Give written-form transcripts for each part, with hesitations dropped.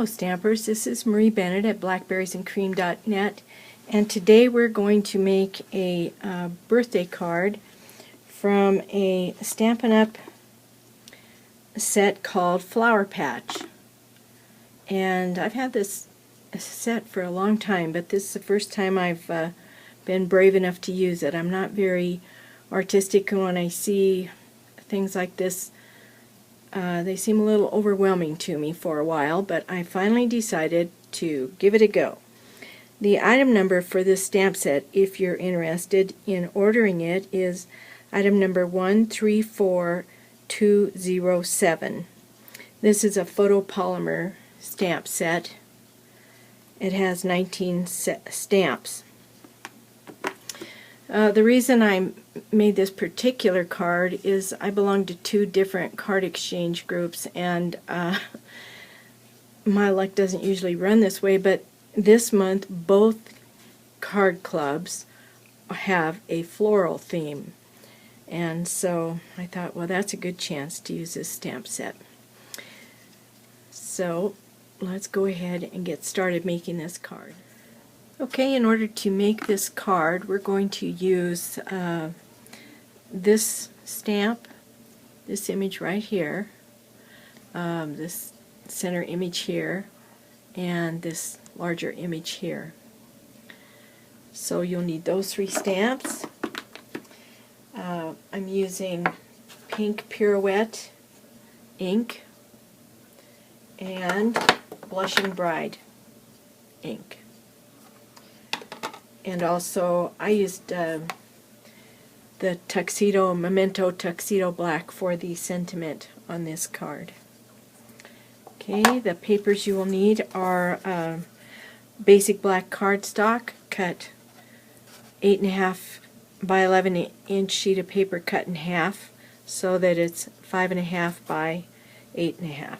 Hello Stampers, this is Marie Bennett at blackberriesandcream.net, and today we're going to make a birthday card from a Stampin' Up! Set called Flower Patch. And I've had this set for a long time, but this is the first time I've been brave enough to use it. I'm not very artistic, and when I see things like this, they seem a little overwhelming to me for a while, but I finally decided to give it a go. The item number for this stamp set, if you're interested in ordering it, is item number 134207. This is a photopolymer stamp set. It has 19 stamps. The reason I made this particular card is I belong to two different card exchange groups, and my luck doesn't usually run this way, but this month both card clubs have a floral theme, and so I thought, well, that's a good chance to use this stamp set. So let's go ahead and get started making this card. Okay, in order to make this card, we're going to use this stamp, this image right here, this center image here, and this larger image here. So you'll need those three stamps. I'm using Pink Pirouette ink and Blushing Bride ink. And also I used the Memento Tuxedo Black for the sentiment on this card. Okay, the papers you will need are basic black cardstock, cut 8.5 by 11 inch sheet of paper cut in half so that it's 5.5 by 8.5.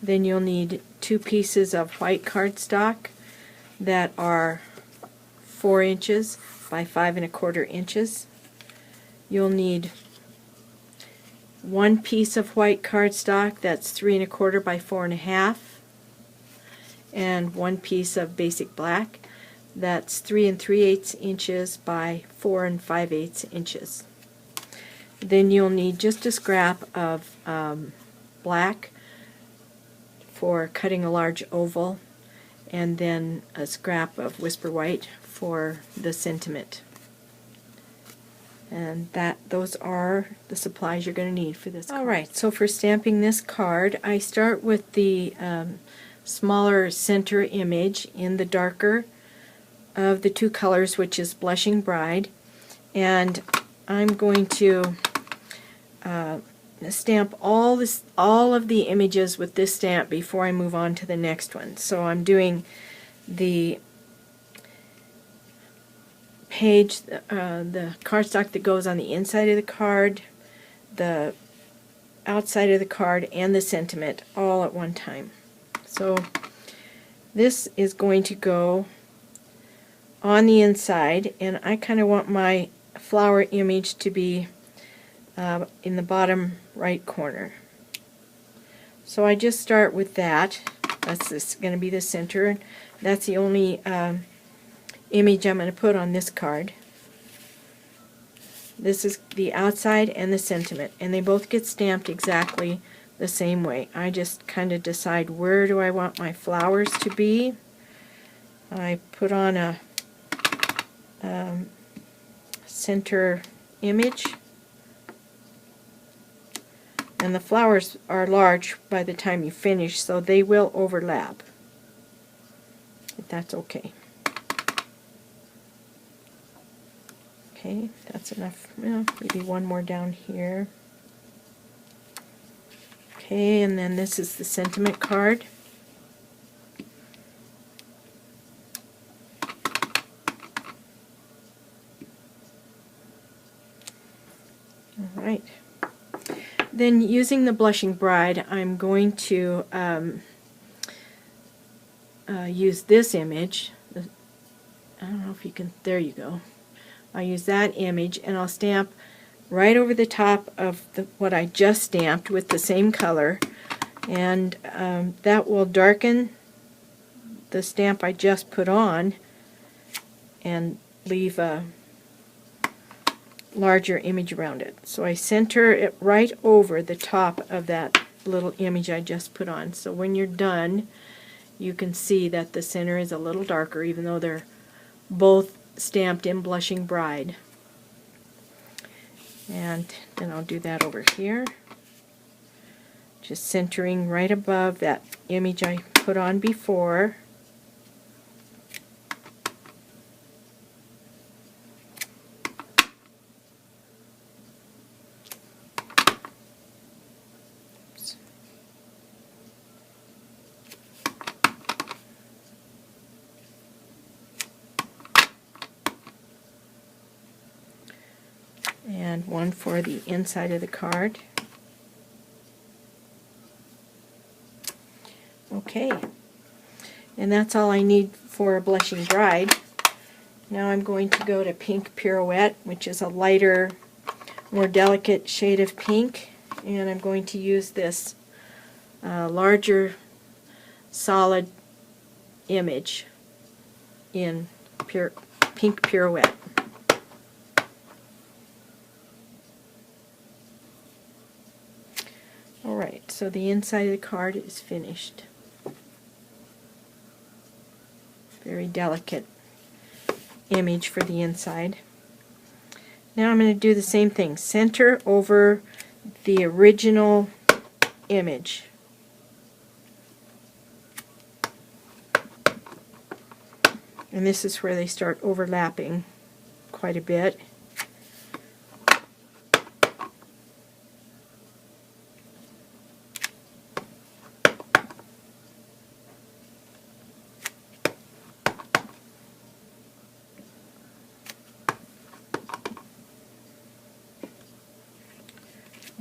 Then you'll need 2 pieces of white cardstock that are 4 inches by 5.25 inches. You'll need 1 piece of white cardstock that's 3.25 by 4.5, and 1 piece of basic black that's 3 3/8 inches by 4 5/8 inches. Then you'll need just a scrap of black for cutting a large oval, and then a scrap of Whisper White for the sentiment. And those are the supplies you're going to need for this card. Alright, so for stamping this card, I start with the smaller center image in the darker of the two colors, which is Blushing Bride, and I'm going to stamp all of the images with this stamp before I move on to the next one. So I'm doing the page, the cardstock that goes on the inside of the card, the outside of the card, and the sentiment all at one time. So this is going to go on the inside, and I kind of want my flower image to be in the bottom right corner. So I just start with that. That's going to be the center. That's the only image I'm going to put on this card. This is the outside and the sentiment, and they both get stamped exactly the same way. I just kind of decide where do I want my flowers to be. I put on a center image, and the flowers are large by the time you finish, so they will overlap. But that's okay. Okay, that's enough. Well, maybe one more down here. Okay, and then this is the sentiment card. Alright. Then using the Blushing Bride, I'm going to use this image. I don't know if you can, there you go. I'll use that image, and I'll stamp right over the top of what I just stamped with the same color, and that will darken the stamp I just put on and leave a larger image around it. So I center it right over the top of that little image I just put on. So when you're done, you can see that the center is a little darker, even though they're both stamped in Blushing Bride. And then I'll do that over here, just centering right above that image I put on before. And one for the inside of the card. Okay, and that's all I need for a Blushing Bride. Now I'm going to go to Pink Pirouette, which is a lighter, more delicate shade of pink, and I'm going to use this larger solid image in Pink Pirouette. Alright, so the inside of the card is finished. Very delicate image for the inside. Now I'm going to do the same thing. Center over the original image. And this is where they start overlapping quite a bit.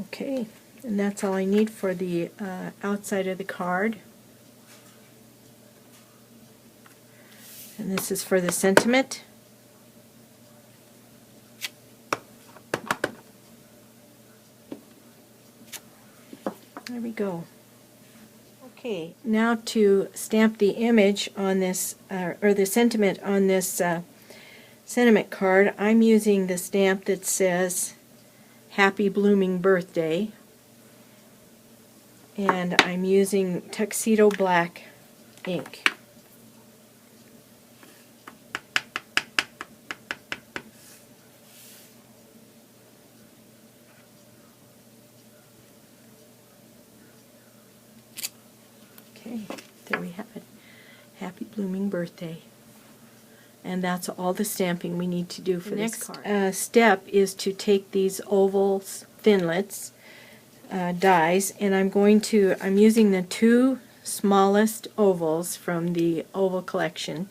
Okay, and that's all I need for the outside of the card. And this is for the sentiment. There we go. Okay, now to stamp the image on this, or the sentiment on this sentiment card, I'm using the stamp that says Happy Blooming Birthday, and I'm using Tuxedo Black ink. Okay, there we have it. Happy Blooming Birthday. And that's all the stamping we need to do for this card. The next step is to take these oval thinlits, dies, and I'm using the two smallest ovals from the oval collection,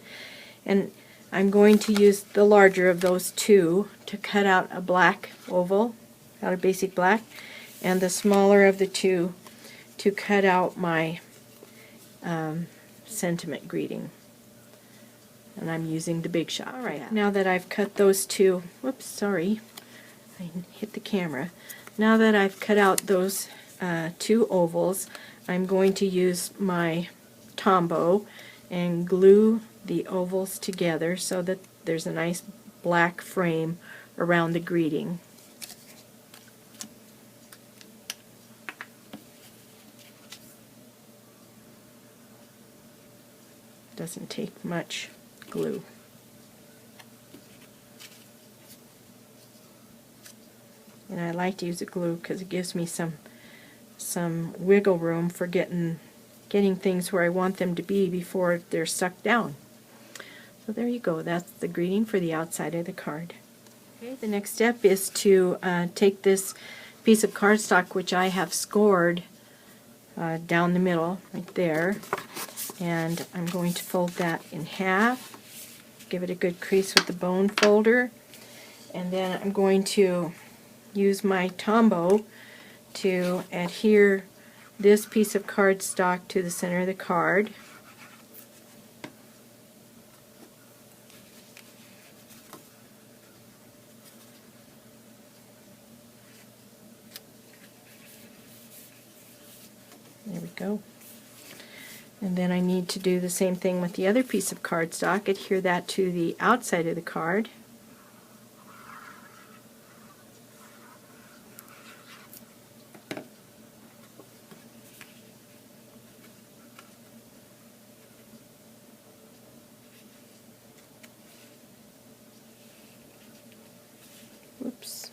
and I'm going to use the larger of those two to cut out a black oval, out a basic black, and the smaller of the two to cut out my sentiment greeting. And I'm using the Big Shot. Alright, now that I've cut those two, whoops, sorry, I hit the camera. Now that I've cut out those two ovals, I'm going to use my Tombow and glue the ovals together so that there's a nice black frame around the greeting. Doesn't take much glue. And I like to use a glue because it gives me some wiggle room for getting things where I want them to be before they're sucked down. So there you go. That's the greeting for the outside of the card. Okay, the next step is to take this piece of cardstock, which I have scored down the middle, right there, and I'm going to fold that in half. Give it a good crease with the bone folder, and then I'm going to use my Tombow to adhere this piece of cardstock to the center of the card. There we go. And then I need to do the same thing with the other piece of cardstock. Adhere that to the outside of the card. Whoops.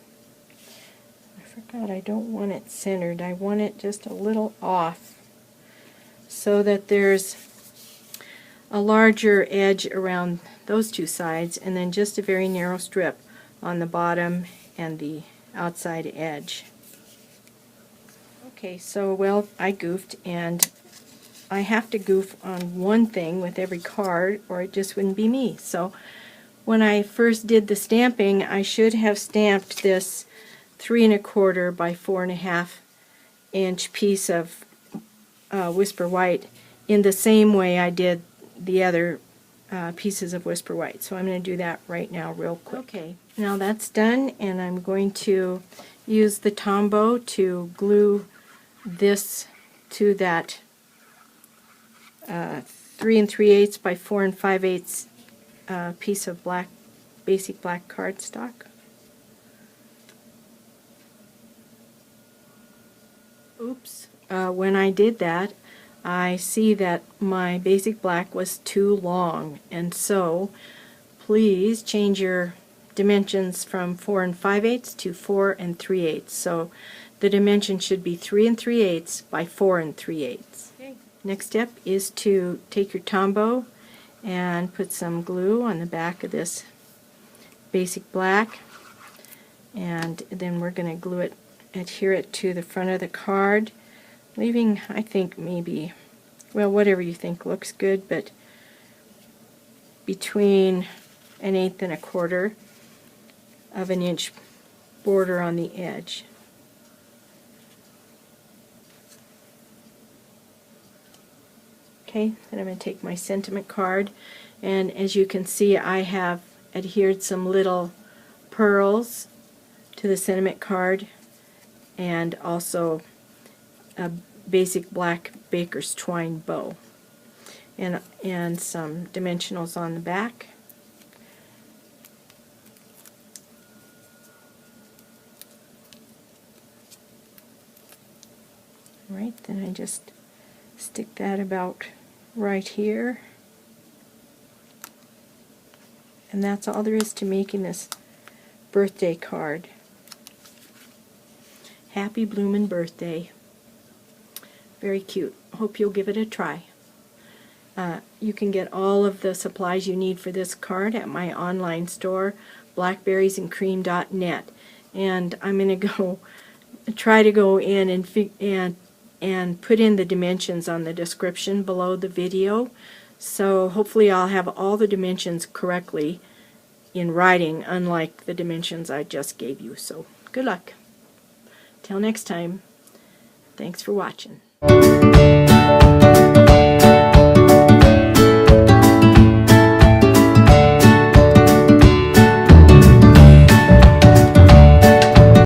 I forgot I don't want it centered. I want it just a little off so that there's a larger edge around those two sides and then just a very narrow strip on the bottom and the outside edge. Okay, so well, I goofed, and I have to goof on one thing with every card or it just wouldn't be me. So when I first did the stamping, I should have stamped this 3 1/4 by 4 1/2 inch piece of Whisper White in the same way I did the other pieces of Whisper White. So I'm going to do that right now real quick. Okay, now that's done, and I'm going to use the Tombow to glue this to that 3 3/8 by 4 5/8 piece of black, basic black cardstock. Oops. When I did that, I see that my basic black was too long, and so please change your dimensions from 4 5/8 to 4 3/8. So the dimension should be 3 3/8 by 4 3/8. Okay. Next step is to take your Tombow and put some glue on the back of this basic black, and then we're going to glue it, adhere it to the front of the card, leaving, I think, maybe, well, whatever you think looks good, but between 1/8 and 1/4 of an inch border on the edge. Okay, then I'm going to take my sentiment card, and as you can see, I have adhered some little pearls to the sentiment card, and also a basic black baker's twine bow, and some dimensionals on the back. Right, then I just stick that about right here, and that's all there is to making this birthday card. Happy bloomin' birthday. Very cute. Hope you'll give it a try. You can get all of the supplies you need for this card at my online store, blackberriesandcream.net, and I'm going to try to go in and put in the dimensions on the description below the video. So hopefully I'll have all the dimensions correctly in writing, unlike the dimensions I just gave you. So good luck. Till next time, thanks for watching.